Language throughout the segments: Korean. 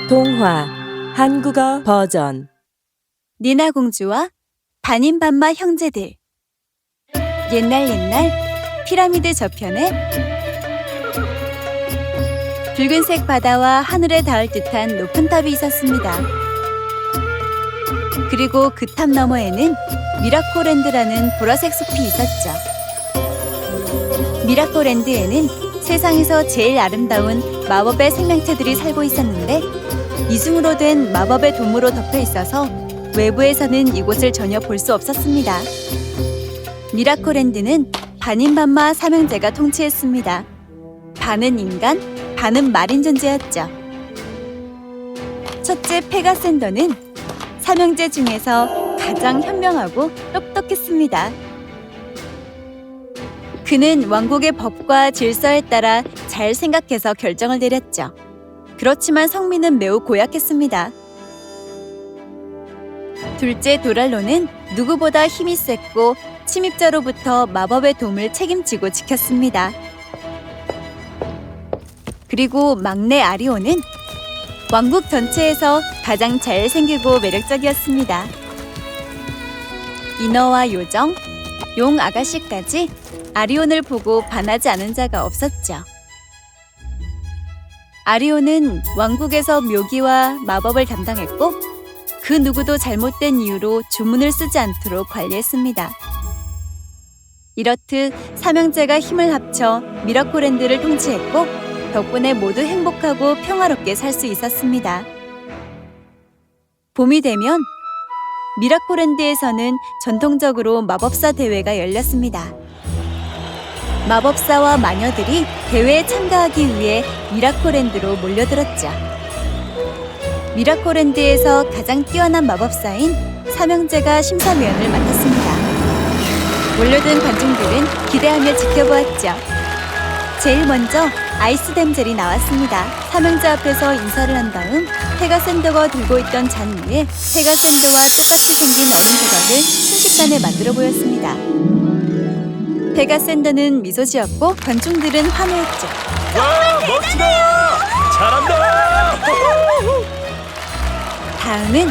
동화 한국어 버전 니나 공주와 반인반마 형제들. 옛날 피라미드 저편에 붉은색 바다와 하늘에 닿을 듯한 높은 탑이 있었습니다. 그리고 그 탑 너머에는 미라코랜드라는 보라색 숲이 있었죠. 미라코랜드에는 세상에서 제일 아름다운 마법의 생명체들이 살고 있었는데 이중으로 된 마법의 돔으로 덮여 있어서 외부에서는 이곳을 전혀 볼 수 없었습니다. 미라코랜드는 반인반마 삼형제가 통치했습니다. 반은 인간, 반은 말인 존재였죠. 첫째 페가샌더는 삼형제 중에서 가장 현명하고 똑똑했습니다. 그는 왕국의 법과 질서에 따라 잘 생각해서 결정을 내렸죠. 그렇지만 성미는 매우 고약했습니다. 둘째 도랄로는 누구보다 힘이 셌고 침입자로부터 마법의 돔을 책임지고 지켰습니다. 그리고 막내 아리오는 왕국 전체에서 가장 잘생기고 매력적이었습니다. 인어와 요정, 용 아가씨까지 아리온을 보고 반하지 않은 자가 없었죠. 아리온은 왕국에서 묘기와 마법을 담당했고 그 누구도 잘못된 이유로 주문을 쓰지 않도록 관리했습니다. 이렇듯 삼형제가 힘을 합쳐 미라코랜드를 통치했고 덕분에 모두 행복하고 평화롭게 살 수 있었습니다. 봄이 되면 미라코랜드에서는 전통적으로 마법사 대회가 열렸습니다. 마법사와 마녀들이 대회에 참가하기 위해 미라코랜드로 몰려들었죠. 미라코랜드에서 가장 뛰어난 마법사인 삼형제가 심사위원을 맡았습니다. 몰려든 관중들은 기대하며 지켜보았죠. 제일 먼저 아이스 댐젤이 나왔습니다. 삼형제 앞에서 인사를 한 다음 페가샌더가 들고 있던 잔 위에 페가샌더와 똑같이 생긴 얼음 조각을 순식간에 만들어 보였습니다. 페가샌더는 미소 지었고 관중들은 환호했죠. 와, 멋지다! 잘한다! 다음은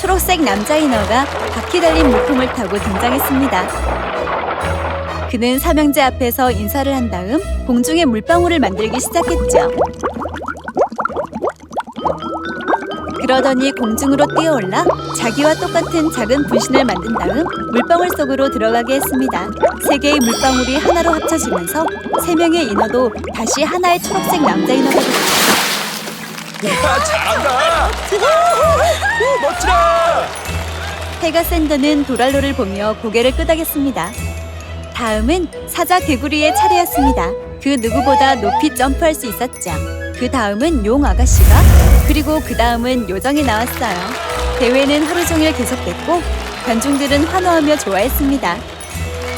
초록색 남자 인어가 바퀴 달린 물품을 타고 등장했습니다. 그는 삼형제 앞에서 인사를 한 다음 공중에 물방울을 만들기 시작했죠. 그러더니 공중으로 뛰어올라 자기와 똑같은 작은 분신을 만든 다음 물방울 속으로 들어가게 했습니다. 세 개의 물방울이 하나로 합쳐지면서 세 명의 인어도 다시 하나의 초록색 남자 인어가 됐어요. 야, 잘한다! 멋지다! 페가샌더는 도랄로를 보며 고개를 끄덕였습니다. 다음은 사자 개구리의 차례였습니다. 그 누구보다 높이 점프할 수 있었죠. 그 다음은 용 아가씨가, 그리고 그 다음은 요정이 나왔어요. 대회는 하루 종일 계속됐고 관중들은 환호하며 좋아했습니다.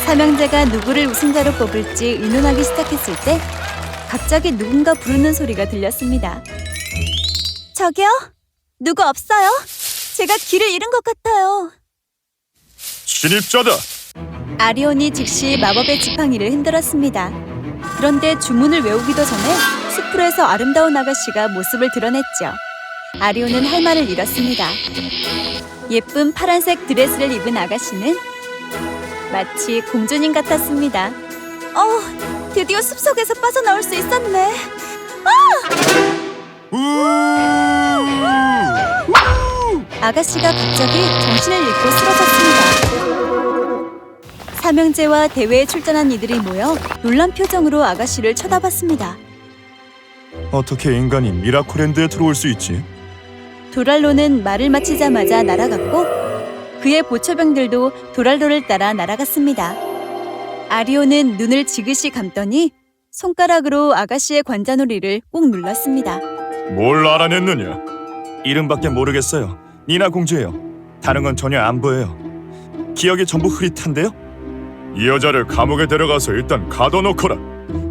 삼형제가 누구를 우승자로 뽑을지 의논하기 시작했을 때 갑자기 누군가 부르는 소리가 들렸습니다. 저기요? 누구 없어요? 제가 길을 잃은 것 같아요. 신입자다! 아리온이 즉시 마법의 지팡이를 흔들었습니다. 그런데 주문을 외우기도 전에 숲으로에서 아름다운 아가씨가 모습을 드러냈죠. 아리온은 할 말을 잃었습니다. 예쁜 파란색 드레스를 입은 아가씨는 마치 공주님 같았습니다. 드디어 숲속에서 빠져나올 수 있었네. 아가씨가 갑자기 정신을 잃고 쓰러졌습니다. 삼형제와 대회에 출전한 이들이 모여 놀란 표정으로 아가씨를 쳐다봤습니다. 어떻게 인간이 미라코랜드에 들어올 수 있지? 도랄로는 말을 마치자마자 날아갔고 그의 보초병들도 도랄로를 따라 날아갔습니다. 아리오는 눈을 지그시 감더니 손가락으로 아가씨의 관자놀이를 꾹 눌렀습니다. 뭘 알아냈느냐? 이름밖에 모르겠어요. 니나 공주예요. 다른 건 전혀 안 보여요. 기억이 전부 흐릿한데요? 이 여자를 감옥에 데려가서 일단 가둬놓거라.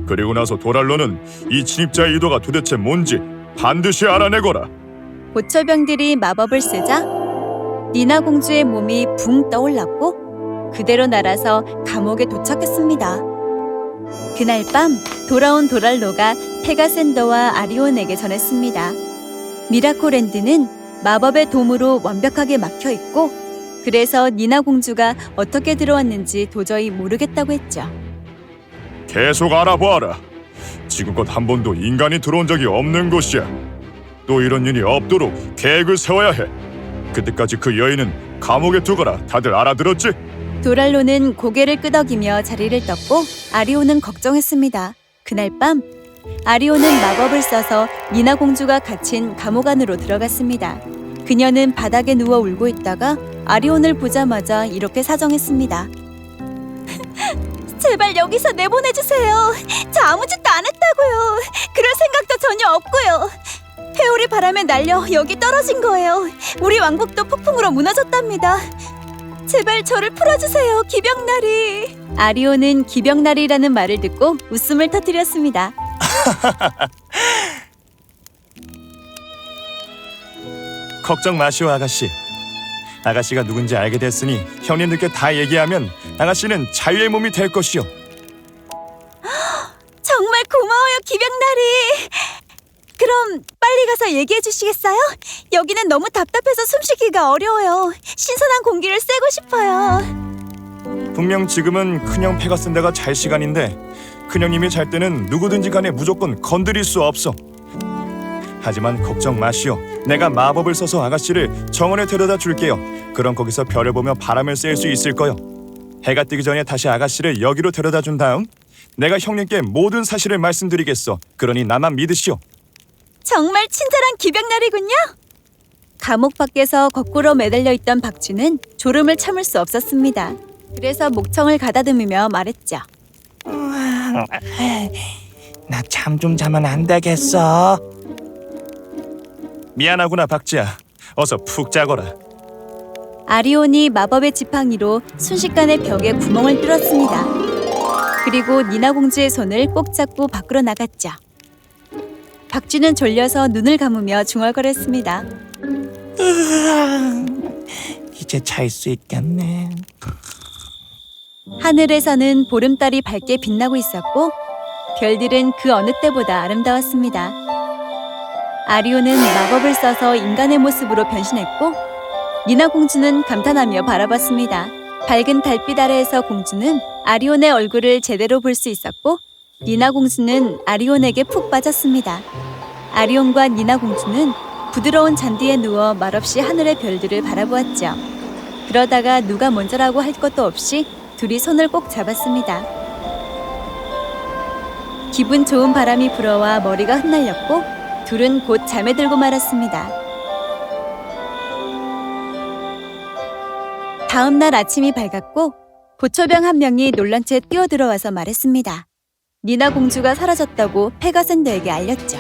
그리고 나서 도랄로는 이 침입자의 의도가 도대체 뭔지 반드시 알아내거라. 보초병들이 마법을 쓰자 니나 공주의 몸이 붕 떠올랐고 그대로 날아서 감옥에 도착했습니다. 그날 밤 돌아온 도랄로가 페가샌더와 아리온에게 전했습니다. 미라코랜드는 마법의 도움으로 완벽하게 막혀 있고, 그래서 니나 공주가 어떻게 들어왔는지 도저히 모르겠다고 했죠. 계속 알아보아라. 지금껏 한 번도 인간이 들어온 적이 없는 곳이야. 또 이런 일이 없도록 계획을 세워야 해. 그때까지 그 여인은 감옥에 두거라. 다들 알아들었지? 도랄로는 고개를 끄덕이며 자리를 떴고 아리오는 걱정했습니다. 그날 밤 아리오는 마법을 써서 니나 공주가 갇힌 감옥 안으로 들어갔습니다. 그녀는 바닥에 누워 울고 있다가 아리온을 보자마자 이렇게 사정했습니다. 제발 여기서 내보내주세요. 저 아무 짓도 안 했다고요. 그럴 생각도 전혀 없고요. 회오리 바람에 날려 여기 떨어진 거예요. 우리 왕국도 폭풍으로 무너졌답니다. 제발 저를 풀어주세요, 기병나리. 아리오는 기병나리라는 말을 듣고 웃음을 터뜨렸습니다. 걱정 마시오, 아가씨. 아가씨가 누군지 알게 됐으니 형님들께 다 얘기하면 아가씨는 자유의 몸이 될 것이오. 정말 고마워요, 기병나리. 그럼 빨리 가서 얘기해 주시겠어요? 여기는 너무 답답해서 숨쉬기가 어려워요. 신선한 공기를 쐬고 싶어요. 분명 지금은 큰형 페가슨데가 잘 시간인데 큰형님이 잘 때는 누구든지 간에 무조건 건드릴 수 없어. 하지만 걱정 마시오. 내가 마법을 써서 아가씨를 정원에 데려다 줄게요. 그럼 거기서 별을 보며 바람을 쐴 수 있을 거요. 해가 뜨기 전에 다시 아가씨를 여기로 데려다 준 다음 내가 형님께 모든 사실을 말씀드리겠소. 그러니 나만 믿으시오. 정말 친절한 기병나리군요. 감옥 밖에서 거꾸로 매달려 있던 박쥐는 졸음을 참을 수 없었습니다. 그래서 목청을 가다듬으며 말했죠. 나 잠 좀 자면 안 되겠어? 미안하구나, 박쥐야. 어서 푹 자거라. 아리온이 마법의 지팡이로 순식간에 벽에 구멍을 뚫었습니다. 그리고 니나 공주의 손을 꼭 잡고 밖으로 나갔죠. 박쥐는 졸려서 눈을 감으며 중얼거렸습니다. 이제 잘 수 있겠네. 하늘에서는 보름달이 밝게 빛나고 있었고 별들은 그 어느 때보다 아름다웠습니다. 아리오는 마법을 써서 인간의 모습으로 변신했고 니나 공주는 감탄하며 바라봤습니다. 밝은 달빛 아래에서 공주는 아리온의 얼굴을 제대로 볼 수 있었고 니나 공주는 아리온에게 푹 빠졌습니다. 아리온과 니나 공주는 부드러운 잔디에 누워 말없이 하늘의 별들을 바라보았죠. 그러다가 누가 먼저라고 할 것도 없이 둘이 손을 꼭 잡았습니다. 기분 좋은 바람이 불어와 머리가 흩날렸고 둘은 곧 잠에 들고 말았습니다. 다음 날 아침이 밝았고 보초병 한 명이 놀란 채 뛰어들어와서 말했습니다. 니나 공주가 사라졌다고 페가센더에게 알렸죠.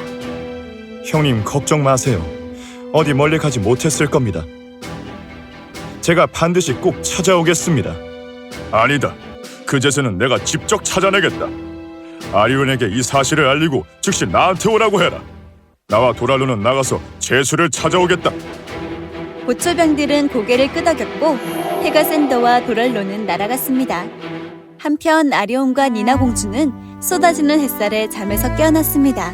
형님, 걱정 마세요. 어디 멀리 가지 못했을 겁니다. 제가 반드시 꼭 찾아오겠습니다. 아니다. 그 제수는 내가 직접 찾아내겠다. 아리온에게 이 사실을 알리고 즉시 나한테 오라고 해라. 나와 도랄로는 나가서 제수를 찾아오겠다. 보초병들은 고개를 끄덕였고 페가센더와 도랄로는 날아갔습니다. 한편 아리온과 니나 공주는 쏟아지는 햇살에 잠에서 깨어났습니다.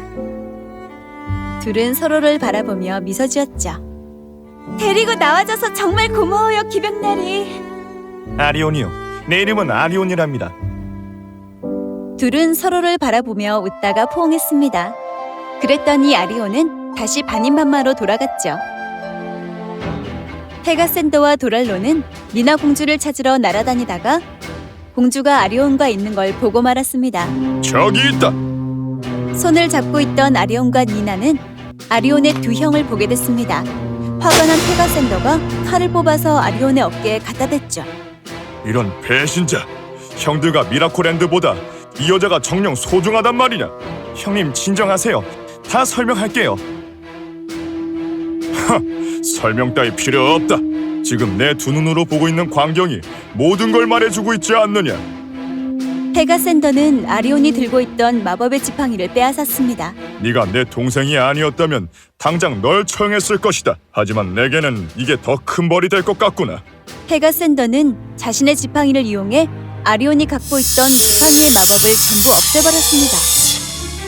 둘은 서로를 바라보며 미소 지었죠. 데리고 나와줘서 정말 고마워요, 기병나리. 아리온이요. 내 이름은 아리온이랍니다. 둘은 서로를 바라보며 웃다가 포옹했습니다. 그랬더니 아리온은 다시 반인반마로 돌아갔죠. 페가센더와 도랄로는 니나 공주를 찾으러 날아다니다가 공주가 아리온과 있는 걸 보고 말았습니다. 저기 있다. 손을 잡고 있던 아리온과 니나는 아리온의 두 형을 보게 됐습니다. 화가 난 페가센더가 칼을 뽑아서 아리온의 어깨에 갖다 댔죠. 이런 배신자. 형들과 미라코랜드보다 이 여자가 정녕 소중하단 말이냐. 형님, 진정하세요. 다 설명할게요. 설명 따위 필요 없다. 지금 내 두 눈으로 보고 있는 광경이 모든 걸 말해주고 있지 않느냐. 페가센더는 아리온이 들고 있던 마법의 지팡이를 빼앗았습니다. 네가 내 동생이 아니었다면 당장 널 처형했을 것이다. 하지만 내게는 이게 더 큰 벌이 될 것 같구나. 페가센더는 자신의 지팡이를 이용해 아리온이 갖고 있던 지팡이의 마법을 전부 없애버렸습니다.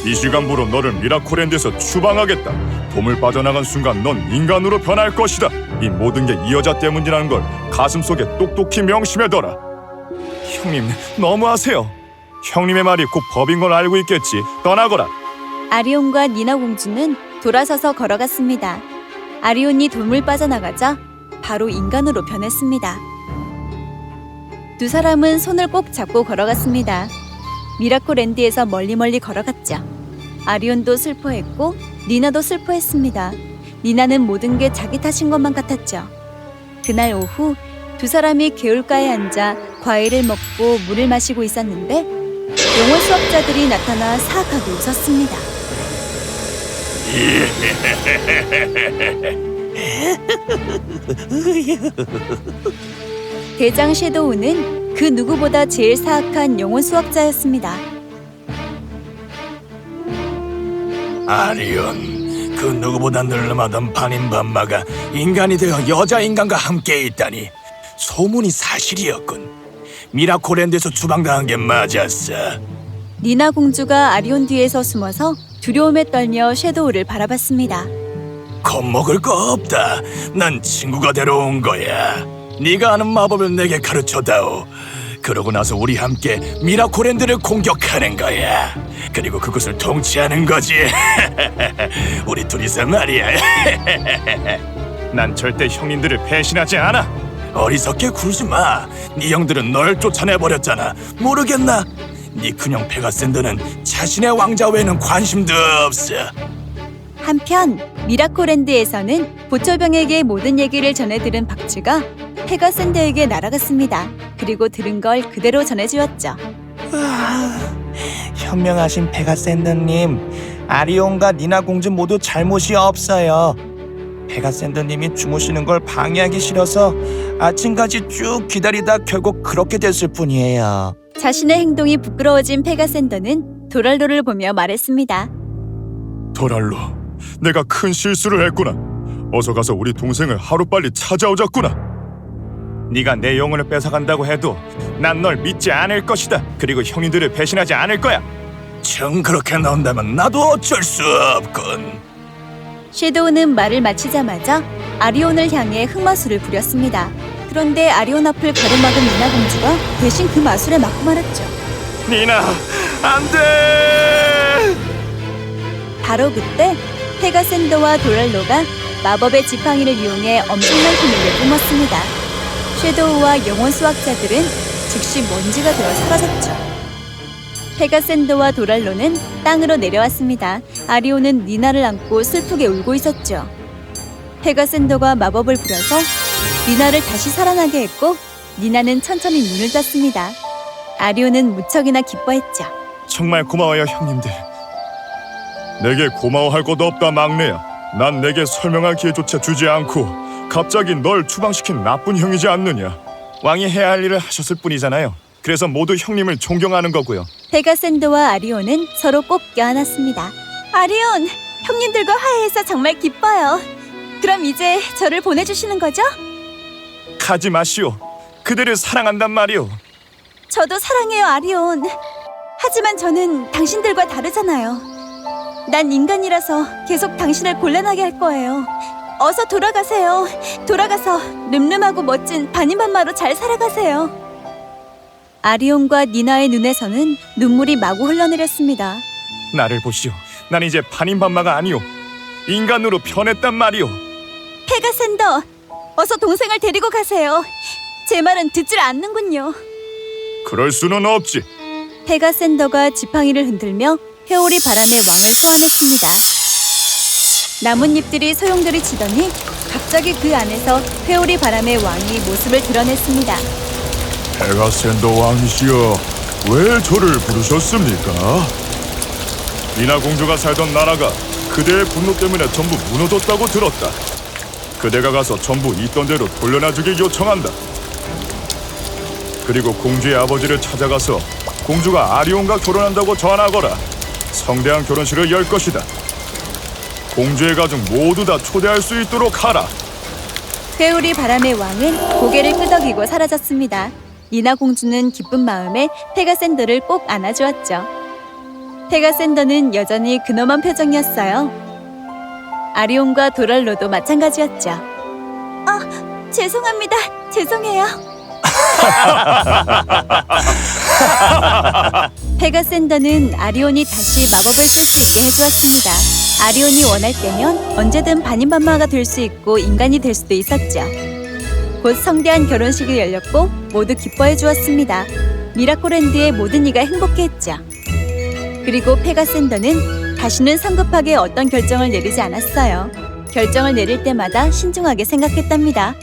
이 시간부로 너를 미라콜랜드에서 추방하겠다. 돔을 빠져나간 순간 넌 인간으로 변할 것이다. 이 모든 게 이 여자 때문이라는 걸 가슴속에 똑똑히 명심해둬라. 형님, 너무하세요. 형님의 말이 곧 법인 걸 알고 있겠지. 떠나거라. 아리온과 니나 공주는 돌아서서 걸어갔습니다. 아리온이 돔을 빠져나가자 바로 인간으로 변했습니다. 두 사람은 손을 꼭 잡고 걸어갔습니다. 미라콜랜드에서 멀리 걸어갔죠. 아리온도 슬퍼했고 니나도 슬퍼했습니다. 니나는 모든 게 자기 탓인 것만 같았죠. 그날 오후 두 사람이 개울가에 앉아 과일을 먹고 물을 마시고 있었는데 영어 수학자들이 나타나 사악하게 웃었습니다. 대장 섀도우는 그 누구보다 제일 사악한 영혼 수학자였습니다. 아리온, 그 누구보다 널름하던 반인반마가 인간이 되어 여자 인간과 함께 있다니 소문이 사실이었군. 미라콜랜드에서 추방당한 게 맞았어. 니나 공주가 아리온 뒤에서 숨어서 두려움에 떨며 섀도우를 바라봤습니다. 겁먹을 거 없다. 난 친구가 데려온 거야. 네가 아는 마법을 내게 가르쳐다오. 그러고 나서 우리 함께 미라콜랜드를 공격하는 거야. 그리고 그것을 통치하는 거지. 우리 둘이서 말이야. 난 절대 형님들을 배신하지 않아. 어리석게 굴지 마. 네 형들은 널 쫓아내버렸잖아. 모르겠나? 네 큰형 페가센더는 자신의 왕자 외에는 관심도 없어. 한편 미라콜랜드에서는 보초병에게 모든 얘기를 전해 들은 박쥐가 페가센더에게 날아갔습니다. 그리고 들은 걸 그대로 전해주었죠. 현명하신 페가샌더님, 아리온과 니나 공주 모두 잘못이 없어요. 페가샌더님이 주무시는 걸 방해하기 싫어서 아침까지 쭉 기다리다 결국 그렇게 됐을 뿐이에요. 자신의 행동이 부끄러워진 페가센더는 도랄로를 보며 말했습니다. 도랄로, 내가 큰 실수를 했구나. 어서 가서 우리 동생을 하루빨리 찾아오자꾸나. 네가 내 영혼을 뺏어간다고 해도 난 널 믿지 않을 것이다. 그리고 형님들을 배신하지 않을 거야. 정 그렇게 나온다면 나도 어쩔 수 없군. 섀도우는 말을 마치자마자 아리온을 향해 흑마술을 부렸습니다. 그런데 아리온 앞을 가로막은 니나 공주가 대신 그 마술에 맞고 말았죠. 니나, 안 돼! 바로 그때 페가센더와 도랄로가 마법의 지팡이를 이용해 엄청난 힘을 내뿜었습니다. 섀도우와 영혼 수학자들은 즉시 먼지가 되어 사라졌죠. 페가센더와 도랄로는 땅으로 내려왔습니다. 아리온은 니나를 안고 슬프게 울고 있었죠. 페가센더가 마법을 부려서 니나를 다시 살아나게 했고 니나는 천천히 눈을 떴습니다. 아리온은 무척이나 기뻐했죠. 정말 고마워요, 형님들. 내게 고마워할 것도 없다, 막내야. 난 내게 설명할 기회조차 주지 않고 갑자기 널 추방시킨 나쁜 형이지 않느냐. 왕이 해야 할 일을 하셨을 뿐이잖아요. 그래서 모두 형님을 존경하는 거고요. 페가센더와 아리온은 서로 꼭 껴안았습니다. 아리온, 형님들과 화해해서 정말 기뻐요. 그럼 이제 저를 보내주시는 거죠? 가지 마시오. 그대를 사랑한단 말이오. 저도 사랑해요, 아리온. 하지만 저는 당신들과 다르잖아요. 난 인간이라서 계속 당신을 곤란하게 할 거예요. 어서 돌아가세요. 돌아가서 늠름하고 멋진 반인반마로 잘 살아가세요. 아리온과 니나의 눈에서는 눈물이 마구 흘러내렸습니다. 나를 보시오. 난 이제 반인반마가 아니오. 인간으로 변했단 말이오. 페가센더, 어서 동생을 데리고 가세요. 제 말은 듣질 않는군요. 그럴 수는 없지. 페가센더가 지팡이를 흔들며 회오리 바람의 왕을 소환했습니다. 나뭇잎들이 소용돌이 치더니 갑자기 그 안에서 회오리 바람의 왕이 모습을 드러냈습니다. 페가센더 왕이시여, 왜 저를 부르셨습니까? 니나 공주가 살던 나라가 그대의 분노 때문에 전부 무너졌다고 들었다. 그대가 가서 전부 있던 대로 돌려놔주길 요청한다. 그리고 공주의 아버지를 찾아가서 공주가 아리온과 결혼한다고 전하거라. 성대한 결혼식을 열 것이다. 공주의 가족 모두 다 초대할 수 있도록 하라. 회오리 바람의 왕은 고개를 끄덕이고 사라졌습니다. 니나 공주는 기쁜 마음에 페가센더를 꼭 안아주었죠. 페가샌더는 여전히 근엄한 표정이었어요. 아리온과 도랄로도 마찬가지였죠. 죄송합니다. 죄송해요. 페가샌더는 아리온이 다시 마법을 쓸 수 있게 해주었습니다. 아리온이 원할 때면 언제든 반인반마가 될 수 있고 인간이 될 수도 있었죠. 곧 성대한 결혼식이 열렸고 모두 기뻐해 주었습니다. 미라코랜드의 모든 이가 행복해했죠. 그리고 페가샌더는 다시는 성급하게 어떤 결정을 내리지 않았어요. 결정을 내릴 때마다 신중하게 생각했답니다.